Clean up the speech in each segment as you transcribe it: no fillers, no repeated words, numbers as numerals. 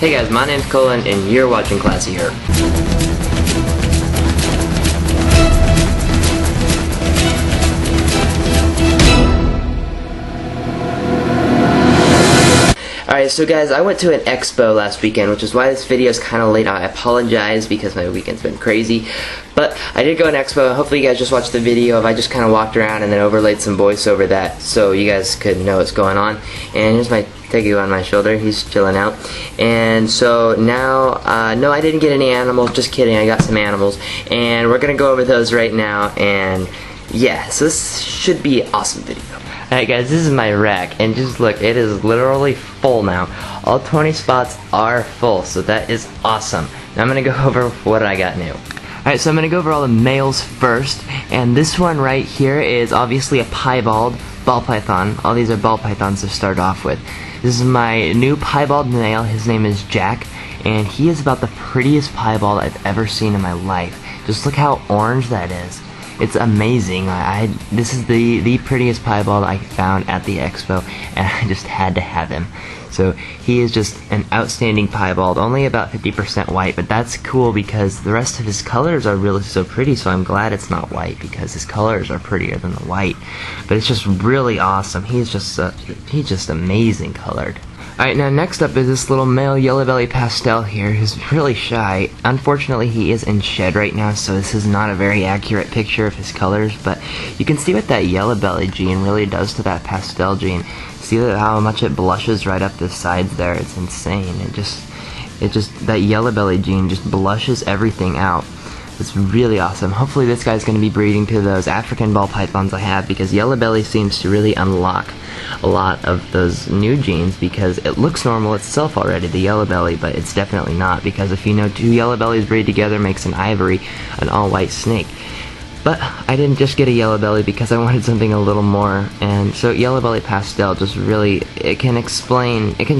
Hey guys, my name's Colin and you're watching ClassyHerps. Alright, so guys, I went to an expo last weekend, which is why this video is kind of late. I apologize because my weekend's been crazy. But I did go to an expo. Hopefully you guys just watched the video of I just kind of walked around and then overlaid some voice over that so you guys could know what's going on. And here's my Tegu on my shoulder. He's chilling out. And so now, no, I didn't get any animals. Just kidding. I got some animals. And we're going to go over those right now. And yeah, so this should be an awesome video. Alright guys, this is my rack, and just look, it is literally full now. All 20 spots are full, so that is awesome. Now I'm going to go over what I got new. Alright, so I'm going to go over all the males first, and this one right here is obviously a piebald ball python. All these are ball pythons to start off with. This is my new piebald male. His name is Jack, and he is about the prettiest piebald I've ever seen in my life. Just look how orange that is. It's amazing. This is the prettiest piebald I found at the expo, and I just had to have him. So he is just an outstanding piebald, only about 50% white, but that's cool because the rest of his colors are really so pretty, so I'm glad it's not white because his colors are prettier than the white. But it's just really awesome. He's just amazing colored. Alright, now next up is this little male yellow belly pastel here who's really shy. Unfortunately, he is in shed right now, so this is not a very accurate picture of his colors, but you can see what that yellow belly gene really does to that pastel gene. See how much it blushes right up the sides there? It's insane. That yellow belly gene just blushes everything out. It's really awesome. Hopefully this guy's going to be breeding to those African ball pythons I have, because yellow belly seems to really unlock a lot of those new genes, because it looks normal itself already, the yellow belly, but it's definitely not, because if you know two yellow bellies breed together makes an ivory, an all-white snake. But I didn't just get a yellow belly because I wanted something a little more, and so yellow belly pastel just really, it can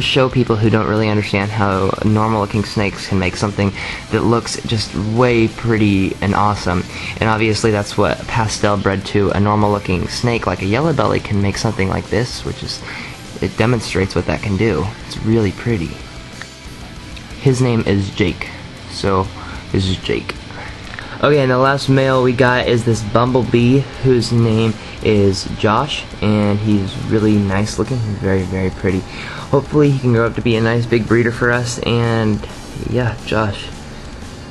show people who don't really understand how normal looking snakes can make something that looks just way pretty and awesome. And obviously that's what pastel bred to a normal looking snake like a yellow belly can make something like this, which is, it demonstrates what that can do. It's really pretty. His name is Jake, so this is Jake. Okay, and the last male we got is this bumblebee whose name is Josh, and he's really nice looking. He's very, very pretty. Hopefully he can grow up to be a nice big breeder for us, and yeah, Josh.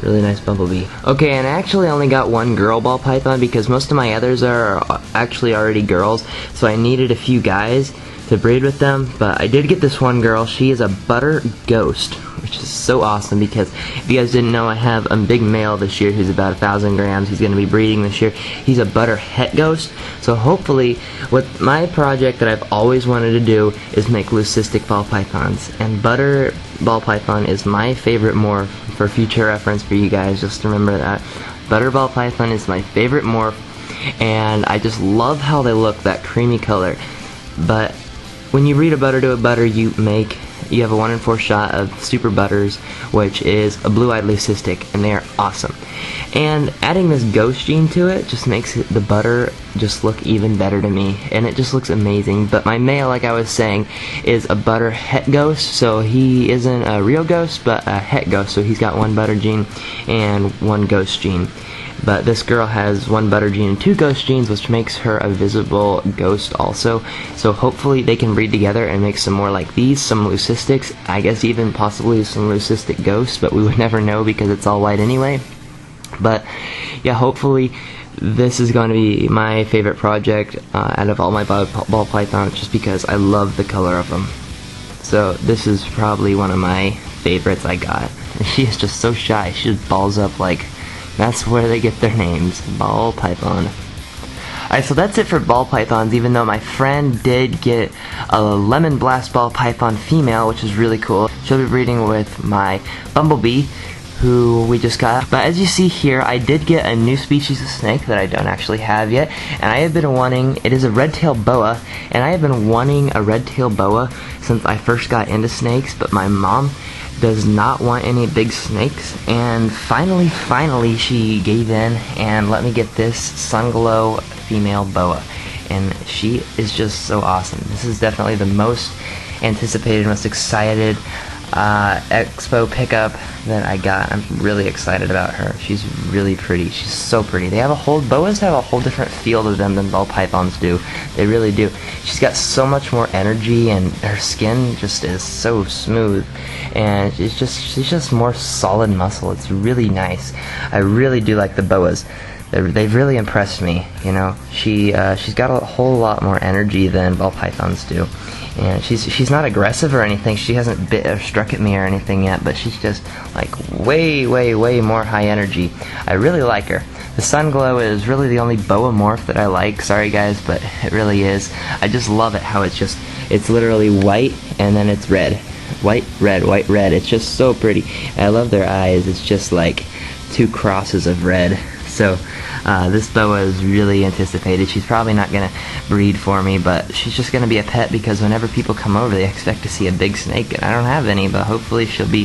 Really nice bumblebee. Okay, and I actually only got one girl ball python because most of my others are actually already girls, so I needed a few guys to breed with them, but I did get this one girl. She is a butter ghost, which is so awesome because if you guys didn't know, I have a big male this year who's about 1,000 grams. He's going to be breeding this year. He's a butter het ghost, so hopefully what my project that I've always wanted to do is make leucistic ball pythons, and butter ball python is my favorite morph. For future reference for you guys, just remember that butter ball python is my favorite morph, and I just love how they look, that creamy color. But when you breed a butter to a butter, you have a 1 in 4 shot of super butters, which is a blue-eyed leucistic, and they are awesome. And adding this ghost gene to it just makes the butter just look even better to me, and it just looks amazing. But my male, like I was saying, is a butter het ghost, so he isn't a real ghost, but a het ghost, so he's got 1 butter gene and 1 ghost gene. But this girl has 1 butter gene and 2 ghost genes, which makes her a visible ghost also. So hopefully they can breed together and make some more like these, some leucistics, I guess even possibly some leucistic ghosts, but we would never know because it's all white anyway. But yeah, hopefully this is going to be my favorite project out of all my ball pythons, just because I love the color of them. So this is probably one of my favorites I got. She is just so shy. She just balls up like, that's where they get their names, ball python. Alright, so that's it for ball pythons, even though my friend did get a lemon blast ball python female, which is really cool. She'll be breeding with my bumblebee, who we just got. But as you see here, I did get a new species of snake that I don't actually have yet, and I have been wanting, it is a red-tailed boa, and I have been wanting a red-tailed boa since I first got into snakes, but my mom does not want any big snakes, and finally she gave in and let me get this Sunglow female boa, and she is just so awesome. This is definitely the most anticipated, most excited Expo pickup that I got. I'm really excited about her. She's really pretty. She's so pretty. Boas have a whole different feel to them than ball pythons do. They really do. She's got so much more energy, and her skin just is so smooth, and she's just more solid muscle. It's really nice. I really do like the boas. They've really impressed me. You know, she's got a whole lot more energy than ball pythons do, and she's not aggressive or anything. She hasn't bit or struck at me or anything yet, but she's just like way more high energy. I really like her. The sun glow is really the only boa morph that I like. Sorry guys, but it really is. I just love it how it's literally white and then it's red. White, red, white, red. It's just so pretty. And I love their eyes. It's just like two crosses of red. So this boa is really anticipated. She's probably not going to breed for me, but she's just going to be a pet because whenever people come over, they expect to see a big snake, and I don't have any, but hopefully she'll be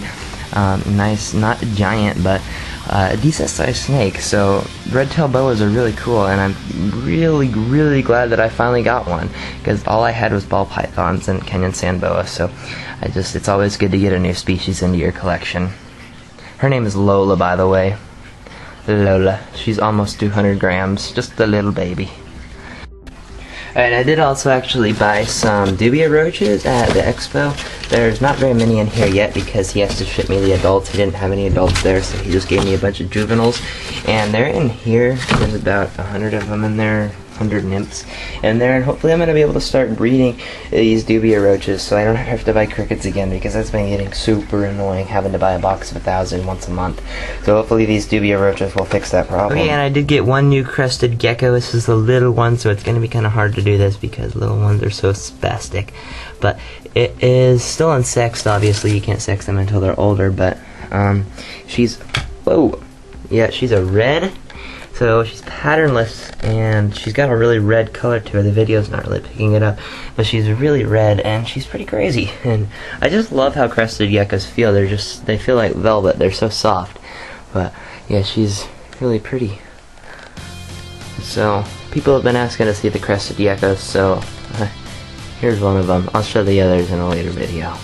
nice, not giant, but a decent sized snake. So red-tailed boas are really cool, and I'm really glad that I finally got one, because all I had was ball pythons and Kenyan sand boa. So it's always good to get a new species into your collection. Her name is Lola, by the way. Lola. She's almost 200 grams, just a little baby. Alright, I did also actually buy some dubia roaches at the expo. There's not very many in here yet because he has to ship me the adults. He didn't have any adults there, so he just gave me a bunch of juveniles. And they're in here. There's about 100 of them in there. 100 nymphs in there, and hopefully I'm going to be able to start breeding these dubia roaches so I don't have to buy crickets again, because that's been getting super annoying having to buy a box of 1,000 once a month. So hopefully these dubia roaches will fix that problem. Okay, and I did get one new crested gecko. This is a little one, so it's going to be kind of hard to do this because little ones are so spastic. But it is still unsexed, obviously. You can't sex them until they're older, but she's a red. So she's patternless, and she's got a really red color to her. The video's not really picking it up, but she's really red, and she's pretty crazy. And I just love how crested geckos feel. They feel like velvet. They're so soft. But yeah, she's really pretty. So people have been asking to see the crested geckos, so here's one of them. I'll show the others in a later video.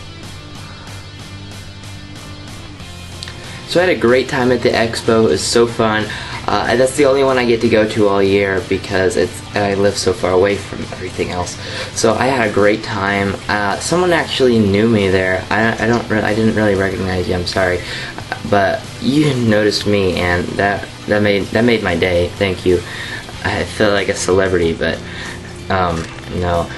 So I had a great time at the expo. It was so fun. That's the only one I get to go to all year because I live so far away from everything else. So I had a great time. Someone actually knew me there. I didn't really recognize you. I'm sorry, but you noticed me, and that made my day. Thank you. I feel like a celebrity, but no.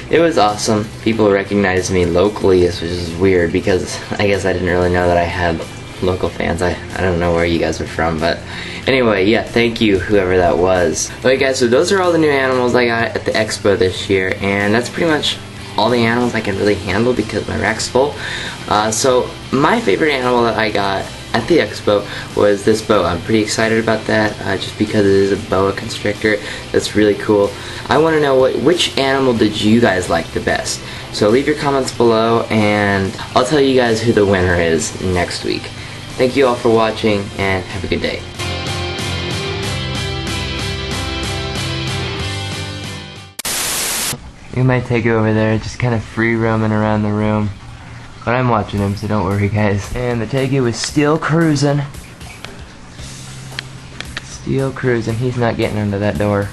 It was awesome. People recognized me locally, which is weird because I guess I didn't really know that I had local fans. I don't know where you guys are from, but anyway, yeah, thank you whoever that was. Okay guys, so those are all the new animals I got at the expo this year, and that's pretty much all the animals I can really handle because my rack's full. So my favorite animal that I got at the expo was this boa. I'm pretty excited about that just because it is a boa constrictor. That's really cool. I want to know which animal did you guys like the best? So leave your comments below, and I'll tell you guys who the winner is next week. Thank you all for watching, and have a good day. You might take it over there, just kind of free roaming around the room. But I'm watching him, so don't worry guys. And the Tegu is still cruising. Still cruising. He's not getting under that door.